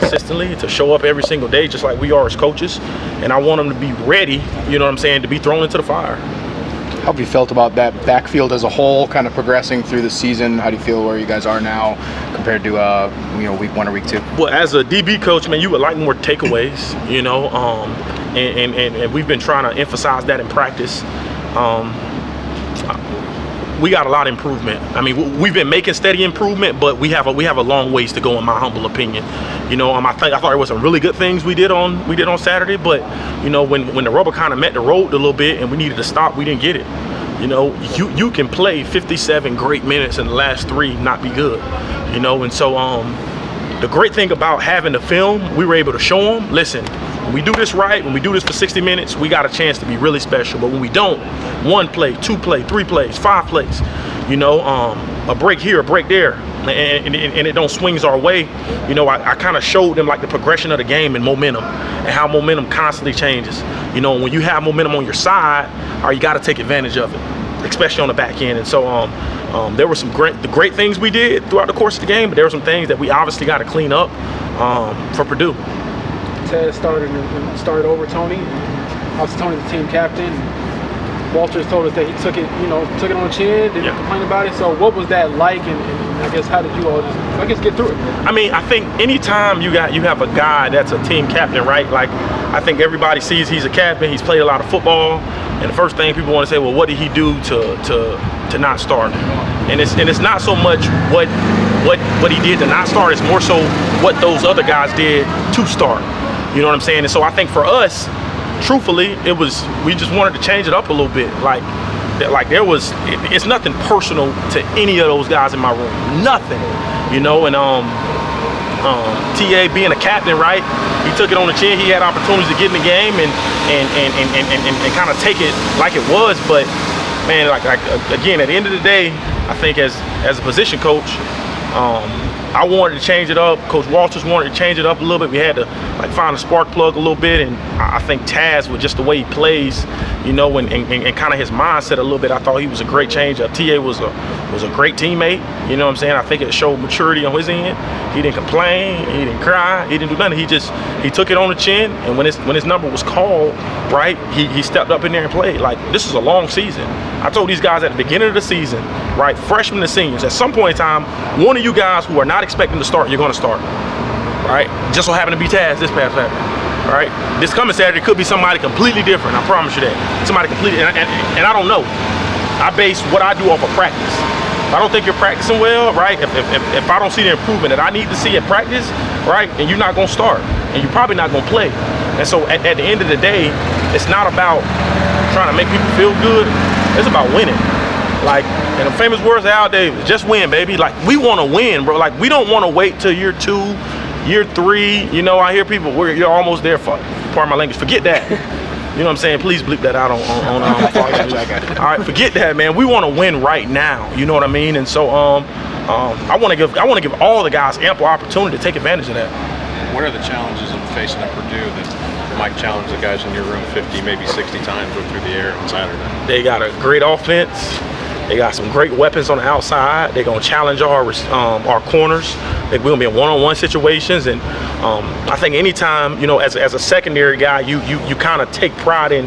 consistently, to show up every single day just like we are as coaches, and I want them to be ready, you know what I'm saying, to be thrown into the fire. How have you felt about that backfield as a whole, kind of progressing through the season? How do you feel where you guys are now compared to week 1 or week 2? Well, as a DB coach, man, you would like more takeaways, you know, and we've been trying to emphasize that in practice. We got a lot of improvement. I mean, we've been making steady improvement, but we have a long ways to go, in my humble opinion. You know, I thought there was some really good things we did on Saturday, but you know, when the rubber kind of met the road a little bit and we needed to stop, we didn't get it. You know, you can play 57 great minutes and the last 3 not be good. You know, and so the great thing about having the film, we were able to show them, listen, when we do this right, when we do this for 60 minutes, we got a chance to be really special. But when we don't, 1 play, 2 play, 3 plays, 5 plays, you know, a break here, a break there, and it don't swings our way, you know, I kind of showed them like the progression of the game and momentum and how momentum constantly changes. You know, when you have momentum on your side, you got to take advantage of it, especially on the back end. And so there were some great things we did throughout the course of the game, but there were some things that we obviously got to clean up for Purdue. Ted started over Tony. Obviously, Tony's the team captain. Walters told us that he took it on the chin, didn't complain about it. So what was that like, and I guess how did you all just get through it? I mean, I think anytime you have a guy that's a team captain, right? Like, I think everybody sees he's a captain. He's played a lot of football, and the first thing people want to say, well, what did he do to not start? And it's not so much what he did to not start. It's more so what those other guys did to start. You know what I'm saying? And so I think for us, truthfully, we just wanted to change it up a little bit. It's nothing personal to any of those guys in my room. Nothing. You know, and TA being a captain, right? He took it on the chin. He had opportunities to get in the game and kind of take it like it was. But man, like again, at the end of the day, I think as a position coach, I wanted to change it up. Coach Walters wanted to change it up a little bit. We had to find a spark plug a little bit, and I think Taz, with just the way he plays, you know, and kind of his mindset a little bit, I thought he was a great change up. TA was a great teammate. You know what I'm saying? I think it showed maturity on his end. He didn't complain. He didn't cry. He didn't do nothing. He took it on the chin, and when his number was called, right, he stepped up in there and played. Like, this is a long season. I told these guys at the beginning of the season, right, freshmen and seniors, at some point in time, one of you guys who are not expecting to start, you're going to start, right? Just so happened to be Taz this past Saturday, all right? This coming Saturday could be somebody completely different. I promise you that. Somebody completely, and I don't know. I base what I do off of practice. If I don't think you're practicing well, right? If I don't see the improvement that I need to see at practice, right, then you're not going to start, and you're probably not going to play. And so at the end of the day, it's not about trying to make people feel good. It's about winning. Like, in the famous words of Al Davis, just win, baby. Like, we want to win, bro. Like, we don't want to wait till year 2, year 3. You know, I hear people, you're almost there. Pardon my language. Forget that. You know what I'm saying? Please bleep that out on All right, forget that, man. We want to win right now. You know what I mean? And so I want to give all the guys ample opportunity to take advantage of that. What are the challenges of facing at Purdue that might challenge the guys in your room 50, maybe 60 times through the air on Saturday? They got a great offense. They got some great weapons on the outside. They're gonna challenge our corners. We're gonna be in one-on-one situations, and I think anytime, you know, as a secondary guy, you kind of take pride in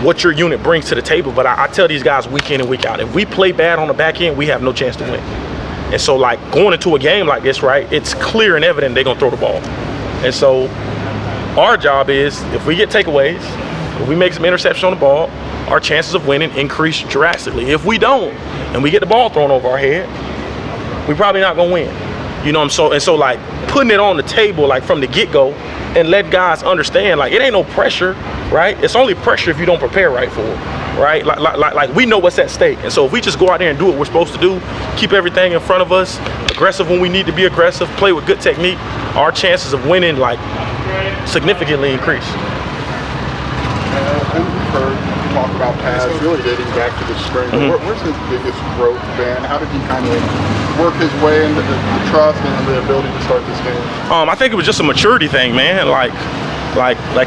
what your unit brings to the table. But I tell these guys week in and week out, if we play bad on the back end, we have no chance to win. And so, like, going into a game like this, right, it's clear and evident they're gonna throw the ball. And so our job is, if we get takeaways, if we make some interceptions on the ball, our chances of winning increase drastically. If we don't, and we get the ball thrown over our head, we're probably not gonna win. You know, so like putting it on the table, like from the get-go, and let guys understand, like, it ain't no pressure, right? It's only pressure if you don't prepare right for it, right? Like we know what's at stake. And so if we just go out there and do what we're supposed to do, keep everything in front of us, aggressive when we need to be aggressive, play with good technique, our chances of winning, like, significantly increase. We've heard you talk about Paz really dating back to the spring. Where's his biggest growth been? How did he kind of work his way into the trust and the ability to start this game? I think it was just a maturity thing, man. Like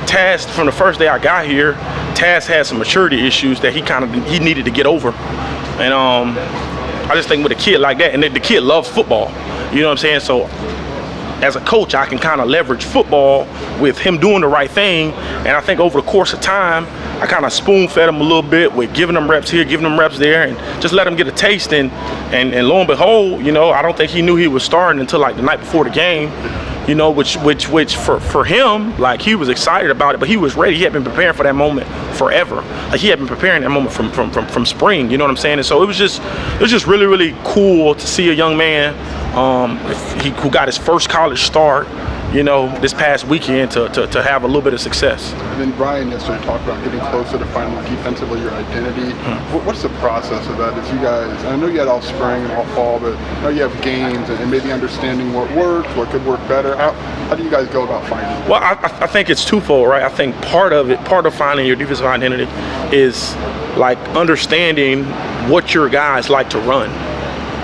Taz, from the first day I got here, Taz had some maturity issues that he needed to get over. And I just think with a kid like that, and the kid loves football, you know what I'm saying? So as a coach, I can kind of leverage football with him doing the right thing. And I think over the course of time, I kind of spoon-fed him a little bit with giving him reps here, giving him reps there, and just let him get a taste. And lo and behold, you know, I don't think he knew he was starting until like the night before the game. You know, which for him, like, he was excited about it, but he was ready. He had been preparing for that moment forever. Like, he had been preparing that moment from spring. You know what I'm saying? And so it was just really, really cool to see a young man who got his first college start, you know, this past weekend to have a little bit of success. And then Brian yesterday talked about getting closer to finding defensively your identity. What's the process of that? As you guys, I know you had all spring and all fall, but now you have games and maybe understanding what works, what could work better. How do you guys go about finding it? Well, I think it's twofold, right? I think part of finding your defensive identity is like understanding what your guys like to run.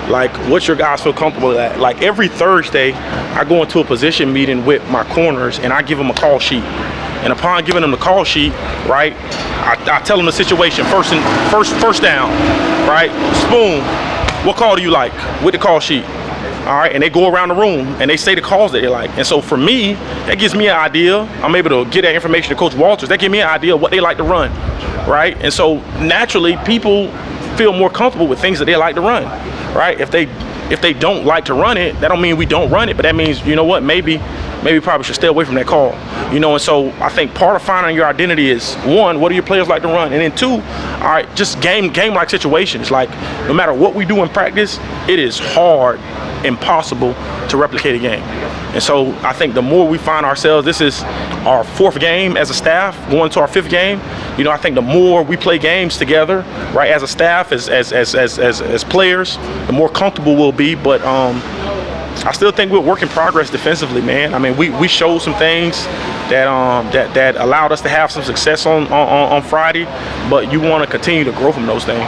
Like, what your guys feel comfortable at. Like, every Thursday, I go into a position meeting with my corners, and I give them a call sheet. And upon giving them the call sheet, right, I tell them the situation, first down, right, spoon, what call do you like with the call sheet? All right, and they go around the room, and they say the calls that they like. And so for me, that gives me an idea. I'm able to get that information to Coach Walters. That gives me an idea of what they like to run, right? And so naturally, people feel more comfortable with things that they like to run, right? If they don't like to run it, that don't mean we don't run it, but that means, you know what, maybe probably should stay away from that call, you know. And so I think part of finding your identity is, one, what do your players like to run, and then two, all right, just game-like situations. Like, no matter what we do in practice, it is hard, impossible to replicate a game. And so I think the more we find ourselves, this is our 4th game as a staff, going to our 5th game. You know, I think the more we play games together, right, as a staff, as players, the more comfortable we'll be. But I still think we're a work in progress defensively, man. I mean, we showed some things that allowed us to have some success on Friday, but you want to continue to grow from those things.